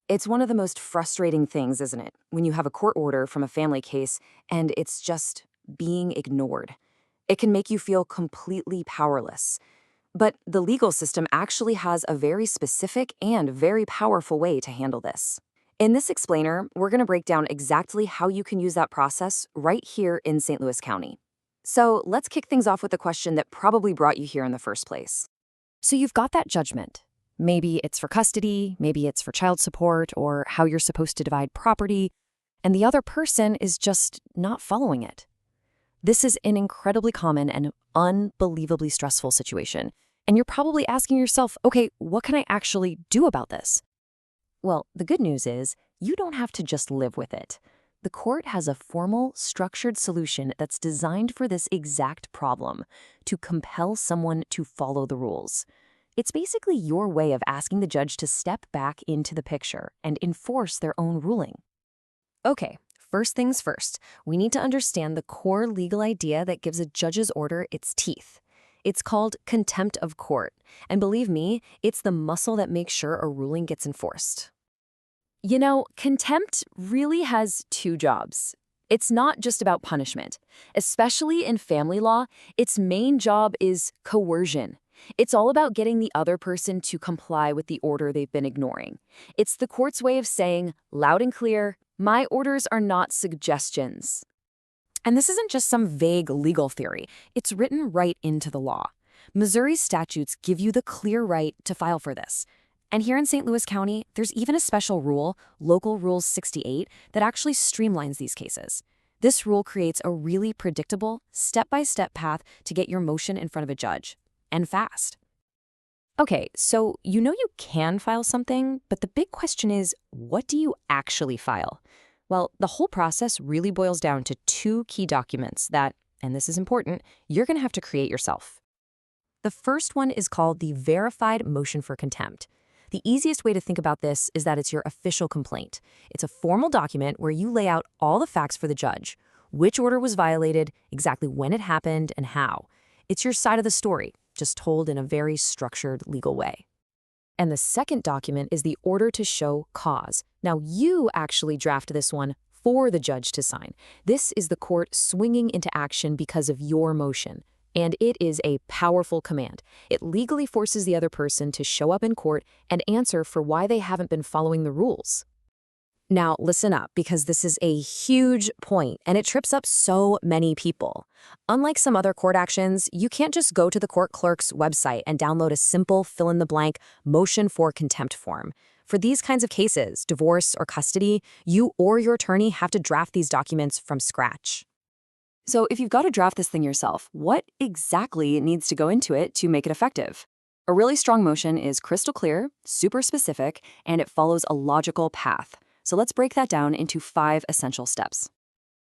It's one of the most frustrating things, isn't it, when you have a court order from a family case and it's just being ignored. It can make you feel completely powerless. But the legal system actually has a very specific and very powerful way to handle this. In this explainer, we're going to break down exactly how you can use that process right here in St. Louis County. So let's kick things off with the question that probably brought you here in the first place. So you've got that judgment. Maybe it's for custody, maybe it's for child support, or how you're supposed to divide property, and the other person is just not following it. This is an incredibly common and unbelievably stressful situation, and you're probably asking yourself, okay, what can I actually do about this? Well, the good news is you don't have to just live with it. The court has a formal, structured solution that's designed for this exact problem, to compel someone to follow the rules. It's basically your way of asking the judge to step back into the picture and enforce their own ruling. Okay, first things first, we need to understand the core legal idea that gives a judge's order its teeth. It's called contempt of court, and believe me, it's the muscle that makes sure a ruling gets enforced. You know, contempt really has two jobs. It's not just about punishment. Especially in family law, its main job is coercion. It's all about getting the other person to comply with the order they've been ignoring. It's the court's way of saying, loud and clear, my orders are not suggestions. And this isn't just some vague legal theory. It's written right into the law. Missouri's statutes give you the clear right to file for this. And here in St. Louis County, there's even a special rule, Local Rule 68, that actually streamlines these cases. This rule creates a really predictable, step-by-step path to get your motion in front of a judge. And fast. Okay, so you know you can file something, but the big question is, what do you actually file? Well, the whole process really boils down to two key documents that, and this is important, you're going to have to create yourself. The first one is called the Verified Motion for Contempt. The easiest way to think about this is that it's your official complaint. It's a formal document where you lay out all the facts for the judge, which order was violated, exactly when it happened, and how. It's your side of the story, just told in a very structured legal way. And the second document is the order to show cause. Now, you actually draft this one for the judge to sign. This is the court swinging into action because of your motion. And it is a powerful command. It legally forces the other person to show up in court and answer for why they haven't been following the rules. Now, listen up, because this is a huge point, and it trips up so many people. Unlike some other court actions, you can't just go to the court clerk's website and download a simple fill-in-the-blank motion for contempt form. For these kinds of cases, divorce or custody, you or your attorney have to draft these documents from scratch. So if you've got to draft this thing yourself, what exactly needs to go into it to make it effective? A really strong motion is crystal clear, super specific, and it follows a logical path. So let's break that down into 5 essential steps.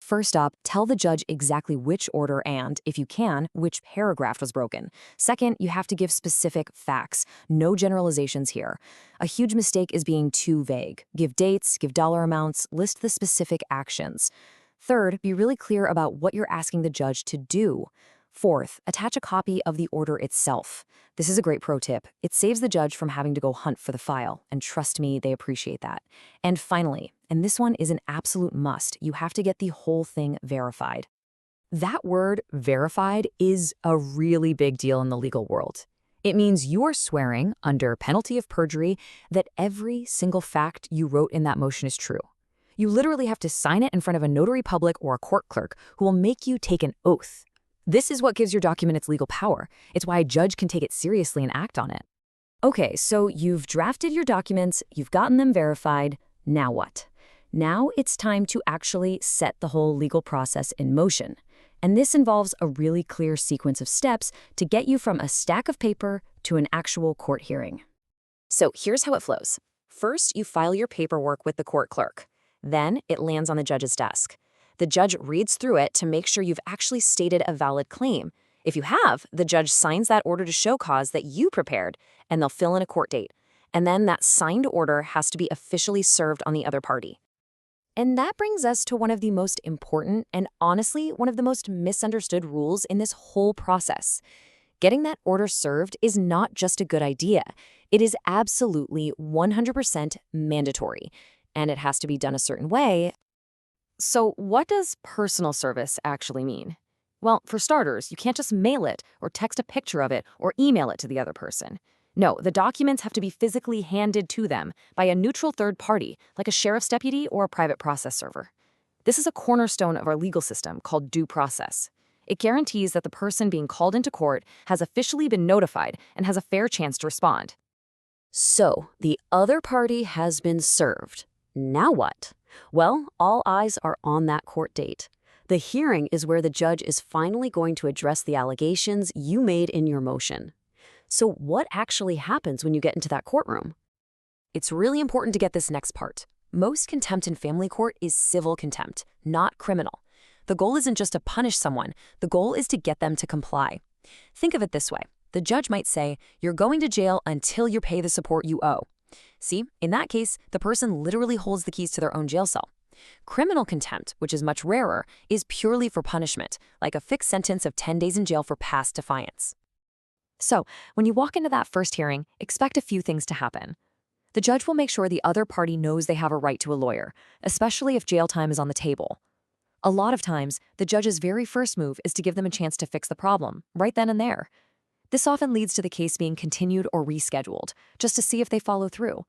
First up, tell the judge exactly which order and, if you can, which paragraph was broken. Second, you have to give specific facts. No generalizations here. A huge mistake is being too vague. Give dates, give dollar amounts, list the specific actions. Third, be really clear about what you're asking the judge to do. Fourth, attach a copy of the order itself. This is a great pro tip. It saves the judge from having to go hunt for the file, and trust me, they appreciate that. And finally, and this one is an absolute must, you have to get the whole thing verified. That word, verified, is a really big deal in the legal world. It means you're swearing, under penalty of perjury, that every single fact you wrote in that motion is true. You literally have to sign it in front of a notary public or a court clerk who will make you take an oath. This is what gives your document its legal power. It's why a judge can take it seriously and act on it. Okay, so you've drafted your documents, you've gotten them verified. Now what? Now it's time to actually set the whole legal process in motion. And this involves a really clear sequence of steps to get you from a stack of paper to an actual court hearing. So here's how it flows. First, you file your paperwork with the court clerk. Then it lands on the judge's desk. The judge reads through it to make sure you've actually stated a valid claim. If you have, the judge signs that order to show cause that you prepared, and they'll fill in a court date. And then that signed order has to be officially served on the other party. And that brings us to one of the most important and honestly one of the most misunderstood rules in this whole process. Getting that order served is not just a good idea. It is absolutely 100% mandatory, and it has to be done a certain way. So, what does personal service actually mean? Well, for starters, you can't just mail it or text a picture of it or email it to the other person. No, the documents have to be physically handed to them by a neutral third party, like a sheriff's deputy or a private process server. This is a cornerstone of our legal system called due process. It guarantees that the person being called into court has officially been notified and has a fair chance to respond. So, the other party has been served. Now what? Well, all eyes are on that court date. The hearing is where the judge is finally going to address the allegations you made in your motion. So, what actually happens when you get into that courtroom? It's really important to get this next part. Most contempt in family court is civil contempt, not criminal. The goal isn't just to punish someone, the goal is to get them to comply. Think of it this way. The judge might say, you're going to jail until you pay the support you owe. See, in that case, the person literally holds the keys to their own jail cell. Criminal contempt, which is much rarer, is purely for punishment, like a fixed sentence of 10 days in jail for past defiance. So, when you walk into that first hearing, expect a few things to happen. The judge will make sure the other party knows they have a right to a lawyer, especially if jail time is on the table. A lot of times, the judge's very first move is to give them a chance to fix the problem, right then and there. This often leads to the case being continued or rescheduled, just to see if they follow through.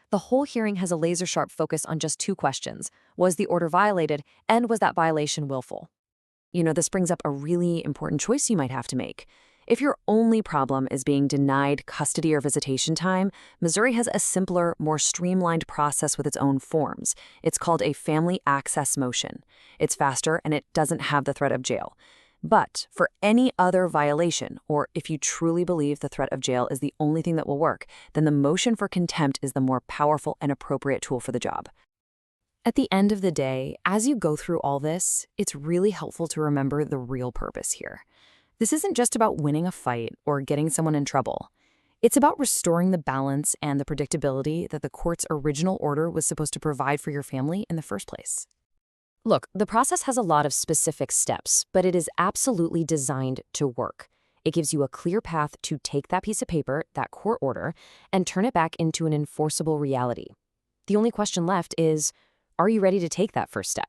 The whole hearing has a laser-sharp focus on just two questions. Was the order violated, and was that violation willful? This brings up a really important choice you might have to make. If your only problem is being denied custody or visitation time, Missouri has a simpler, more streamlined process with its own forms. It's called a family access motion. It's faster and it doesn't have the threat of jail. But for any other violation, or if you truly believe the threat of jail is the only thing that will work, then the motion for contempt is the more powerful and appropriate tool for the job. At the end of the day, as you go through all this, it's really helpful to remember the real purpose here. This isn't just about winning a fight or getting someone in trouble. It's about restoring the balance and the predictability that the court's original order was supposed to provide for your family in the first place. Look, the process has a lot of specific steps, but it is absolutely designed to work. It gives you a clear path to take that piece of paper, that court order, and turn it back into an enforceable reality. The only question left is, are you ready to take that first step?